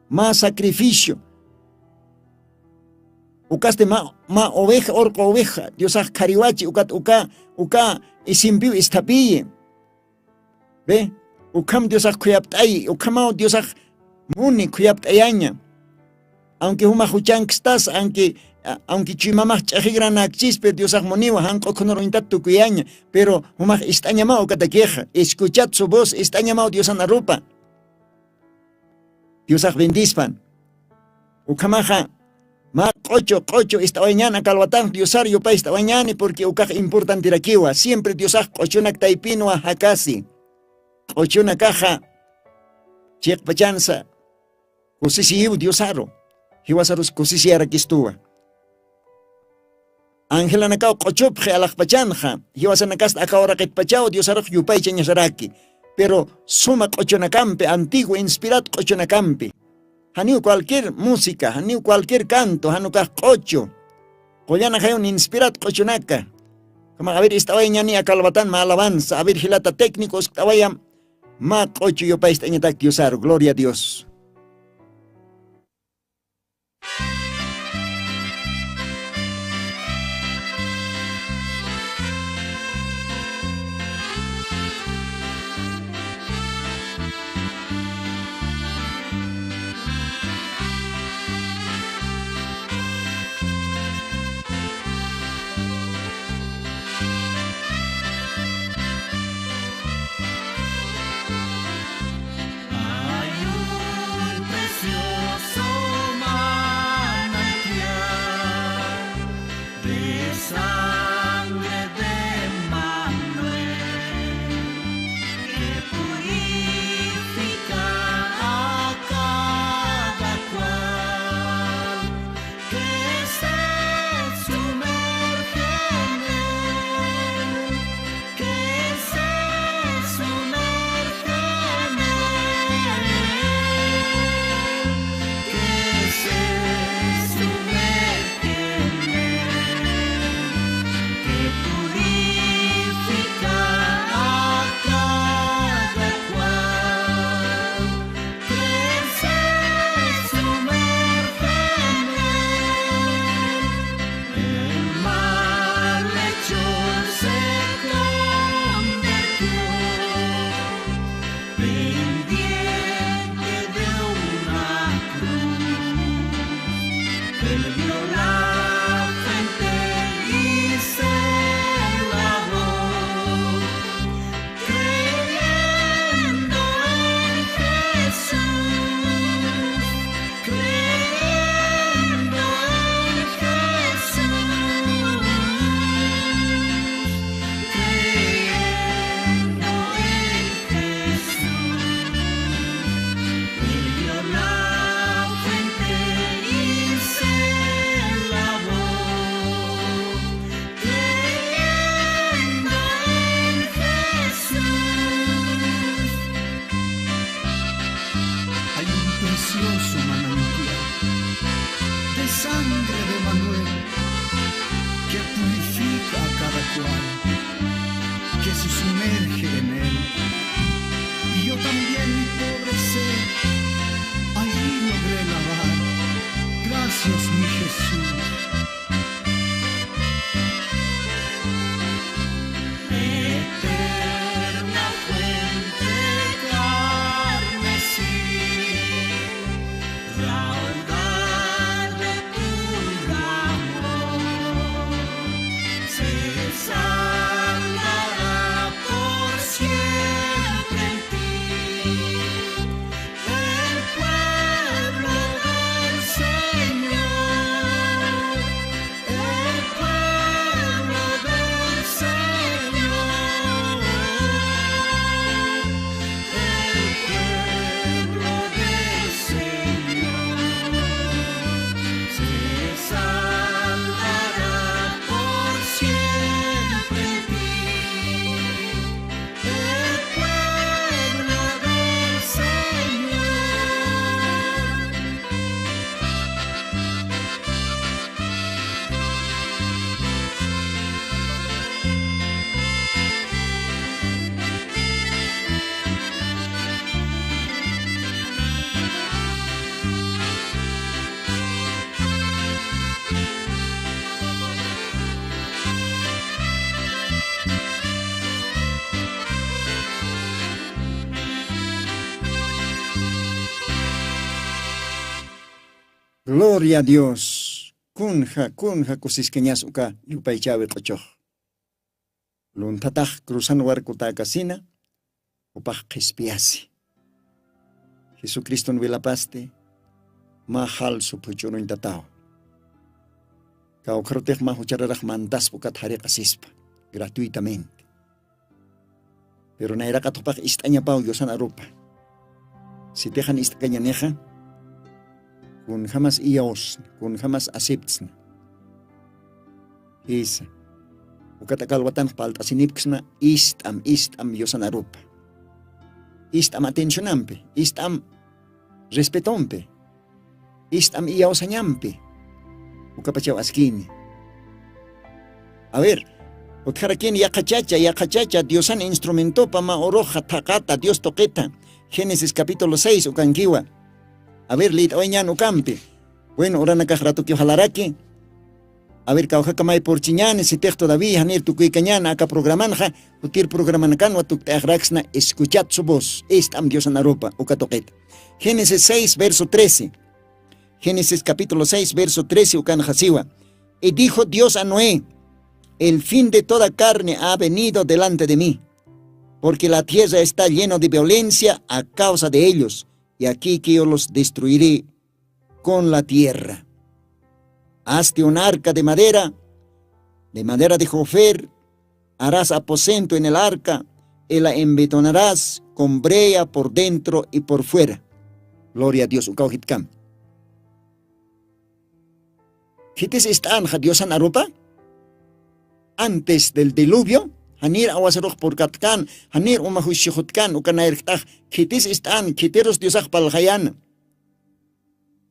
Más sacrificio. Ukaste ma oveja, orco oveja, Dios aj kariwachi, uka isimpiu istapiye. Ve, ukam Dios aj kuyaptayi, ukamao Dios aj muni kuyaptayaña. Aunque huma huchankstas, aunque chimamaj chajigran chispe, Dios aj moniwa, hanko konorintat tukuyaña, pero huma istaña mao kataqueja, escuchad su voz, istaña mao Dios anarupa. Dios aj bendispan. Ukamaja, ma cocho esta mañana calvatán Diosario pa esta mañana porque ukaj importante rakiwa, siempre Dios aj cochonak taipino a hakasi. Cochona caja, chek pachanza, kusisiu Diosaro. Hiwasarus kusisiara kistua. Ángela nakao cochopje alaj pachanja. Hiwasanakast akahora ket pachao Diosaro yupay chañasaraki. Pero suma cochonakampe, antiguo, inspirado cochonakampe. Haniu cualquier música, haniu cualquier canto, hanukaj cocho. Collana un inspirado cochonaka. Como a ver, estaba ñani a calvatán ma alabanza, a ver hilata técnicos, estaba ya ma cocho yo país teñatak Diosaro, gloria a Dios. Gloria a Dios. Kunja kusiskeñas uka yupaychawi qochoq. Luntataq cruzan warkuta kasina upaq qispiasi. Jesucristo vilapaste mahal su puchurun tatao. Kaukrotej mahuchararaj mantas pukat hariq asispa gratuitamente. Pero nairaka tupaq istaña pau yosan arupa. Si tejan istañaneja kun jamás ios, kun jamás aceptsna. Isa. Ukatakalwatan paltasinipksna istam yosan arupa. Istam atencionampe, istam respetompe, istam iausañampe. Ukapachau askini. A ver, utjarakin yaqachacha, Diosan instrumento ma oroja taqata, Dios toqueta. Génesis capítulo 6, ukankiwa. A ver, lit oñan ukampe. Bueno, orana kajratu que ojalaraki. A ver, kaujakamay por chiñanes, si tej todavía, hanir tukuikañana, acá programanja, utir programanakan, watuktagraxna, escuchad su voz. Estam Diosan aropa, ukatoqueta. Génesis 6, verso 13. Génesis capítulo 6, verso 13, ukanjasiwa. Y dijo Dios a Noé: el fin de toda carne ha venido delante de mí, porque la tierra está llena de violencia a causa de ellos, y aquí que yo los destruiré con la tierra. Hazte un arca de madera de jofer, harás aposento en el arca, y la embetonarás con brea por dentro y por fuera. Gloria a Dios, ukauhitkam. ¿Quites están Diosan arupa? Antes del diluvio, hanir awasaruj por katkan, hanir umahushihutkan, ukanairktah, quites están, quiteros Diosaj palhayan.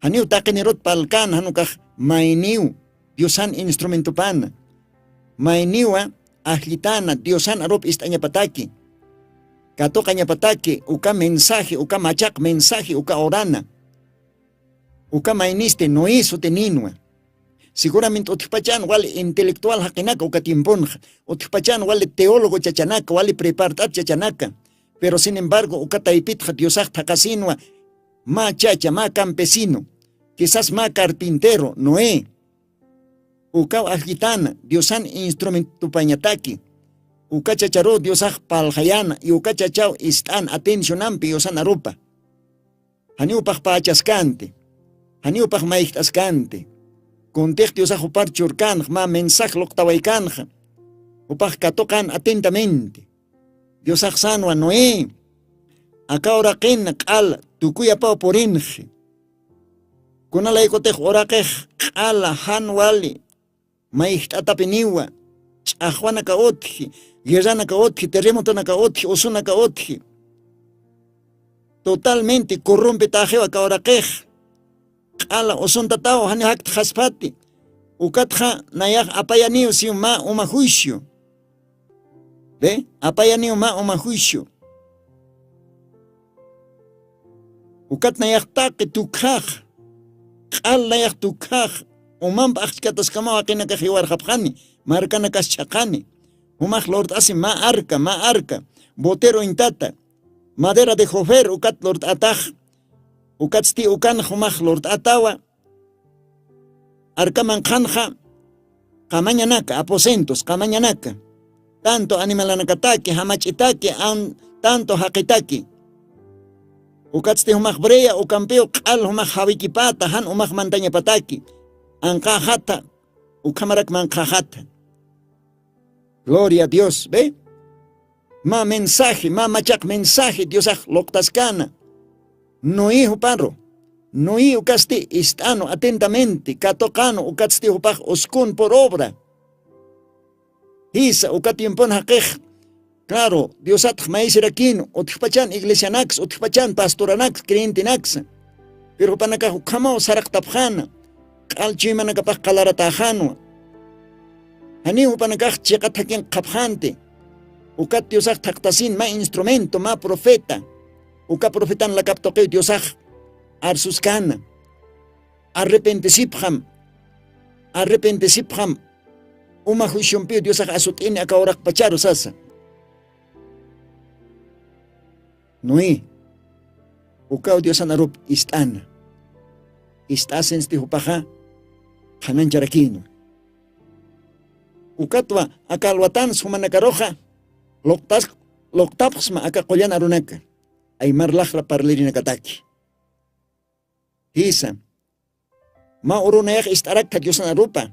Haniu takenirot palkan, hanukaj, mainiu, Diosan instrumento pan. Mainiwa, ahlitana, Diosan arup istaña pataki. Katokaña pataki, uka mensaje, uka machak mensaje, uka orana. Uka mainiste, no hizo teninua. Seguramente otipachan wale intelectual hakinaka ukatimponja, otipachan wale teólogo chachanaka, wale prepartar chachanaka, pero sin embargo ukataipitja Diosaj takasinwa, ma chacha, ma campesino, quizás ma carpintero, Noé, uka agitana, Diosan instrumento pañataki, uka chacharo Diosaj paljayana, y uka chachao istan atencionampi Diosan arupa, haniupaj pachaskante, haniupaj maihtaskante, contexto Diosaj upar churkanj, ma mensaje loktawaikanj, upaj katokan atentamente. Diosaj sanwa Noé, acá ora ken kal, tukuya pao porinje. Kunala ikotej ora kej kala hanwali, maihtatapiniwa, chahwana kaotji, guerrana kaotji, terremoto na kaotji, osuna kaotji. Totalmente corrompe tajewa acá ora kej. Kala osontatao hani hakt haspati. Ukatja nayak apayaniu si ma uma juicio. ¿Ve? Apayaniu ma uma juicio. Ukat nayak take tukaj. Kal nayak tukaj. Umam bakchkatas kama wakina kajiwar hapjani. Markana kaschakani. Umaj lord asi ma arca. Botero intata. Madera de jofer ukat lord ataj. Ukatsti ukan humaj lord atawa. Arkaman kanja. Kamañanaka, aposentos, kamañanaka. Tanto animalanakataki, hamachitaki, tanto hakitaki. Ukatsti humaj brea, ukampeo kal humaj havikipata, han humaj mantaña pataki. Ankajata, ukamarak mankajata. Gloria a Dios, ¿ve? Ma mensaje, ma machak mensaje, Diosaj loktaskana. No hijo parro, no hijo casti istano atentamente, katokano ukatsti upaj oskun por obra. Isa ukatimpon hakej. Claro, Diosat maisirakin, otipachan iglesianax, otipachan pastoranax, creentinax. Pero panaka ukama sarak tapjana, kalchimanakapaj kalaratahano. Hani upanakaj chekatakin kapjante. Ukat Diosat taktasin ma instrumento, ma profeta. Uka profetan la kaptoke Diosaj arsuskana. Arrepentesipjam. Uma juisyompi Diosaj asutini akaorak pacharo sasa. Noé. Uka Diosan arup istana. istasen stihupaja hanan charakino ukatwa akalwatan sumanakaroja loktapsma aka qollana runaka aymar lajra parlerina kataki hisa ma urunayaj istarakta diosana rupa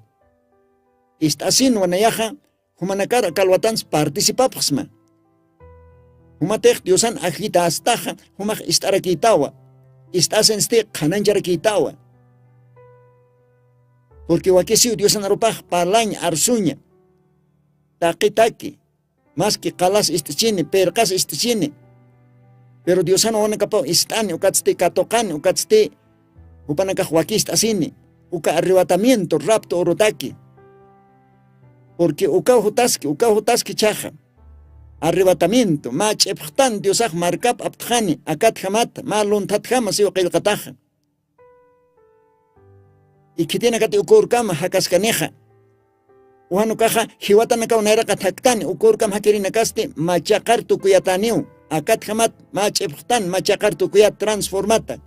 istasin wanayaja humanakara kalwatans participapsma humatej diosan ajita astaja humaj istarakitawa istasen sti qanancharakitawa porque wakisiu diosan rupaj parlañ arsuña taki más que qalas istichini perqas istichini pero diosan wanakapa istani ukatsti katokani ukatsti upanakaj wakista asini uka arrebatamiento rapto orotaki porque uka hutaski chaja arrebatamiento ma ch'epjtan diosaj markap aptjani akat jamata ma luntat jama siwa qillqataja y que tiene que ukurkama hakaskaneja Uhanu kaja hiwatanaka unairaqa thaktani ukurkam hakirinakaste machaqar tukuyataniu akat jamat mach'epjtan machaqar tukuyat transformata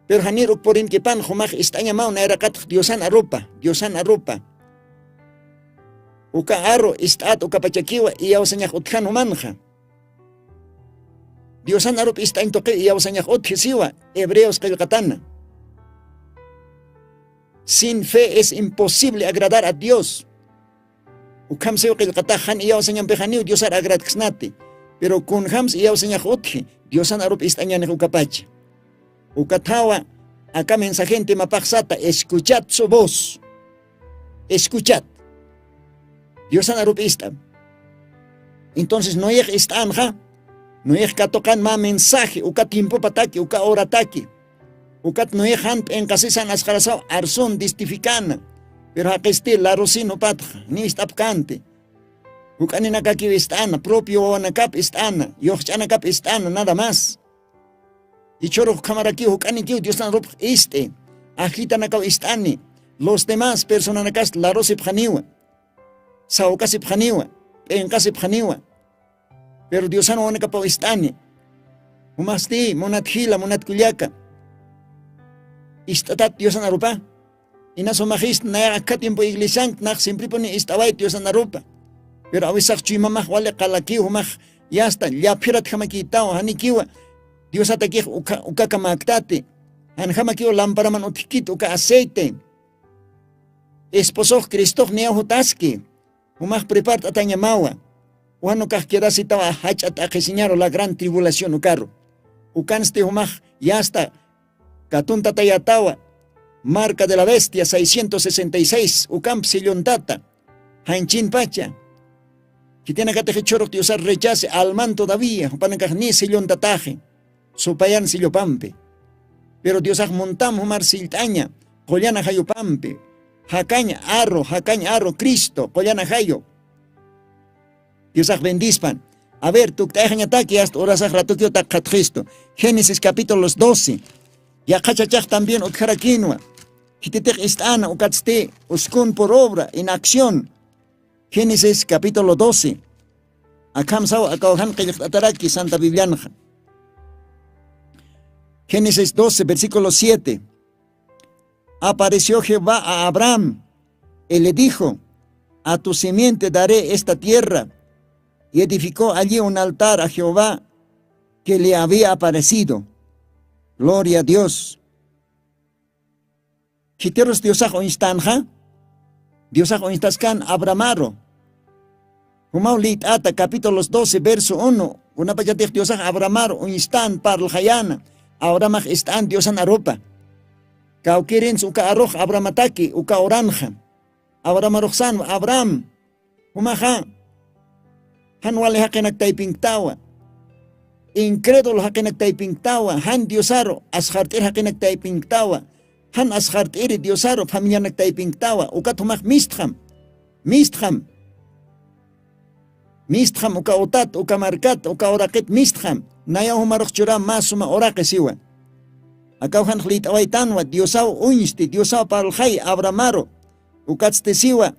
pero hanir ukporin kipan humaj istaña ma unairaqat diosan arupa uka aro istat uka pachakiwa iyawsañaj utjan humanja diosan arup istañ toqi iyawsañaj utjisiwa hebreos qillqatana sin fe es imposible agradar a Dios. Ukam seo qillqatajan iyawsañan pejaniu Dios ar agradkisnati. Pero kun hams iyawsañaj utji Diosan arup istañanej ukapacha. Ukatawa acá mensajente mapaqsata escuchad su voz. Escuchad. Diosan arup istam. Entonces no yej istanja. No yej katokan ma mensaje uka tiempo pataki uka hora taki. Ukat no han en casisan ascarasao arson distificana pero aqueste la rosino patja ni istapcante ukanina kaki istana propio wanakap istana yochanakap istana nada más y choro kamaraki ukani kiu Dios tan rop agita nakau istani los demás personas nakas la rosip khaniwa saukasip khaniwa en kasip khaniwa pero Dios no wanakap istani umasti monat hila monat kuliaka istatat Diosan arupa inaso magist na akatimpo iglesian nak siempre pone istaway Diosan arupa pero awisak chimamaj wale qalaki humaj yasta llapirat jamakitaw hanikiwa Dios atakij uka kamaktate han jamakiwa lamparaman utikit uka aceite esposo Cristo nea hutaski humaj prepart atanyamawa wano kaj quedasitawa hachat akesiñaro la gran tribulación ukarro ukanste humaj yasta Katunta Tayatawa, marca de la bestia 666, Ucamp Sillontata, Hanchin Pacha, que tiene que tejer que usar rechace al man todavía, Panacajni Sillontataje, Supayan Sillopampe, pero Dios montam Humar Siltaña, Collana Jayopampe, Jacaña Arro, Cristo, Collana Jayo, Dios bendispan. A ver, tu te ataque hasta horas ratukio takat Cristo, Génesis capítulo 12. Ya cachachaj también utkarakinwa. Hititek istana ukatste uskun por obra en acción. Génesis capítulo 12. Akamsaw akawhan qilqataraki Santa Biblianja. Génesis 12 versículo 7. Apareció Jehová a Abraham y le dijo: a tu simiente daré esta tierra. Y edificó allí un altar a Jehová que le había aparecido. Gloria a Dios. Quiteros Diosajo instancia, Diosajo instascan Abramaro. Humaulit ata capítulos 12 verso 1. Una payatech Diosaj Abramaro un instan parl hayana. Abramaj istan Diosan aropa. Kaukirins uka aroj Abramataki uka oranja. Abramarojsan Abram. Humaja. Hanwale hakenak taipingtawa. Incrédulo hakenak taipingtawa, han diosaro, ashartir hakenak taipingtawa, han ashartir diosaro, familia nak taipingtawa, ukatumak mistram, uka otat, uka markat, uka orakit mistram, naya humarok chura masuma orake siwa. Akaw han khlit awaitanwa, diosao uinsti, diosao parulhay, abramaro, ukatste siwa,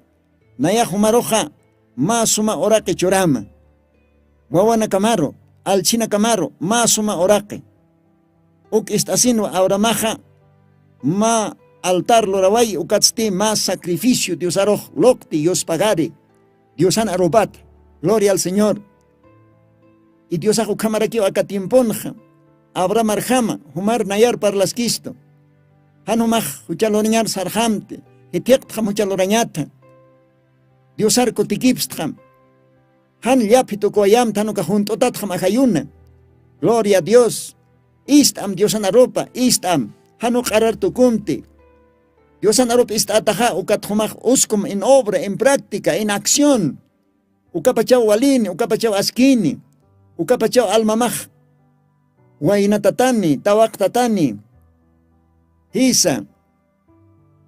naya humaroja, masuma orake churama. Wawana kamaro. Alchina Camaro, Masuma Oraque. uk istasino ahora maja ma altar loraway ukatsti más sacrificio Dios aroj lokti Dios pagare Dios an arobat gloria al Señor y Dios ajo kamarakio akatimponja abra marjama humar nayar parlaskisto hanumaj huchaloriñar sarjamte hetiaqtja huchaloranyata Dios arco tikipstjam han llapito koyam tanuka juntotatjam ajayuna gloria a Dios istam Dios an aropa istam hanuk arar tukunti Dios an aropa istataja ukatjumaj uskum en obra en práctica en acción ukapachao walini ukapachao askini ukapachao almamaj wainatatani tawaktatani hisa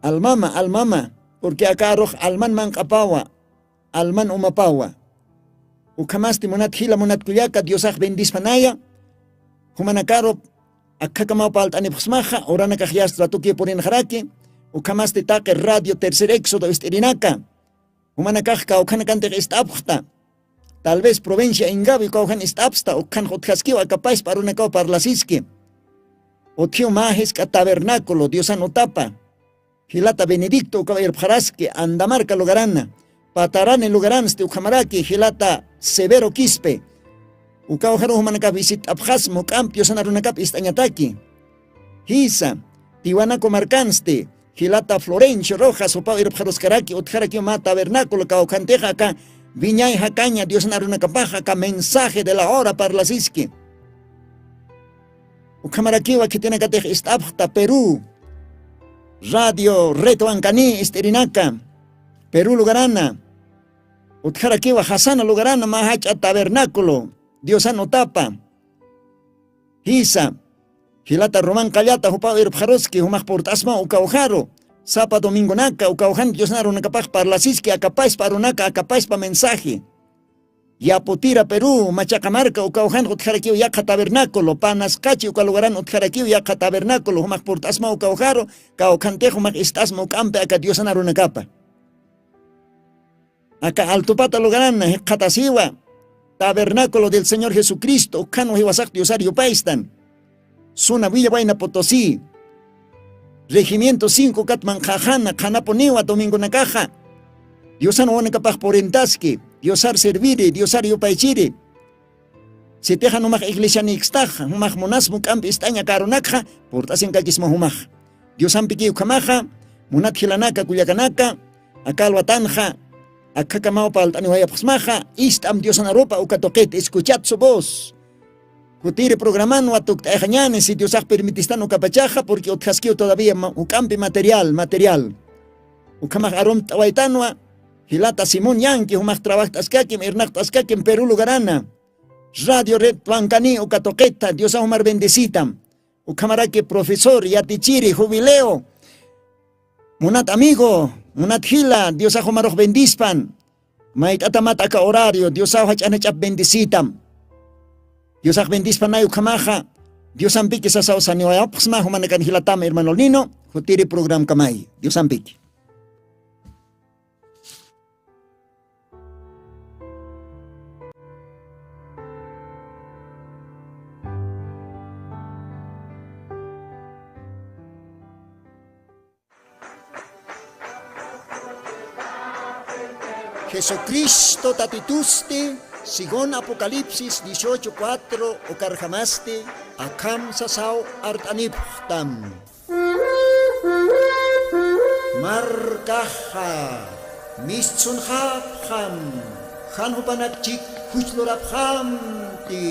almama porque acá aroj alman man kapawa alman umapawa ukamasti monat hila monat kuliaka Diosaj bendispanaya humanakaro akakama paltani psmaja orana kajias tratuki porin jaraki ukamasti taque radio tercer éxodo estirinaka humanakaj kaukanakante estabjta tal vez provincia Ingabi kaukan estabsta ukan hotjaskiwa capaz para una kau parlasiski otio majes ka tabernáculo Dios anotapa Hilata Benedicto ukabayr pjaraski Andamarca lugarana patarane lugaranste ukamaraki hilata Severo Quispe ukawjaro humanaka visit abjas mukam Dios anarunakap istañataki hisa Tiwana comarcanste hilata Florencio Rojas ukabayr pjaroskaraki utjaraki ma tabernáculo kaukanteja acá Viñay Jacaña, Dios narunakapaja, ka mensaje de la hora para las iski. Ukamarakiwa que tiene que te estabta Perú. Radio Reto Ancani, Isterinaka. Perú Lugarana. Utjarakiwa Hasana Lugarana, Mahacha Tabernáculo. Dios anotapa. Hisa. Hilata Román Callata, Jupao Irpjaroski, Humaj Portasma, Ukaujaro. Sapa domingo naka ukauhan Dios narunakapaj parlasiski akapais parunaka akapais pa mensaje. Yapotira Perú, Machacamarca ukauhan utjarakiw yaka tabernáculo, Panascachi ukalugaran utjarakiw yaka tabernáculo, humaj portasma ukaujaro, kaukantejo humaj istasma ukampe aka Dios narunakapa. Aka altupata lugaran katasiwa, tabernáculo del Señor Jesucristo, ukano hiwasak Diosario paistan. Suna Villa Vaina Potosí. Regimiento 5 Katman Jajana, Janaponiwa, Domingo Nakaja. Diosano Onekapaj Porentaski, Diosar Servire, Diosar Yupaichire. Si teja no mag iglesia ni xtaja, humaj monas mukam istaña karonakja, portasen kakisma humaj. Diosan Piki Ukamaja, Munat Hilanaka Kuyakanaka, Akalwatanja, Akakamao Paltaniwaya Pasmaja, Istam Diosan Aropa Ukatoket, escuchad su voz. Kutire programando a tu tajañanes si Dios permitistano capachaja porque otjasquio todavía ucampi material. Ukamaj arom tawaitanoa, Hilata Simón Yanqui, humaj trabajaskakim, Ernactaskakim, Perú Lugarana. Radio Red Tuancani, Ukatoqueta, Dios Ahumar bendecitam. Ukamaraki profesor, Yatichiri, jubileo. Munat amigo, Munat Hila, Dios Ahumar bendispan. Mait atamataka horario, Dios Ahumar bendecitam. Dios bendispanay ukamaja, Dios ampiki sa sao saniwaya, pasma humanakan hilatam hermano Nino, hutiri program kamay. Dios ampiki. Jesucristo tatituste, Sigón Apocalipsis 18:4 okarjamaste, akam sasao artaniptam. Markaha, mischunhapham, hanhupanakchik huchloraphamti.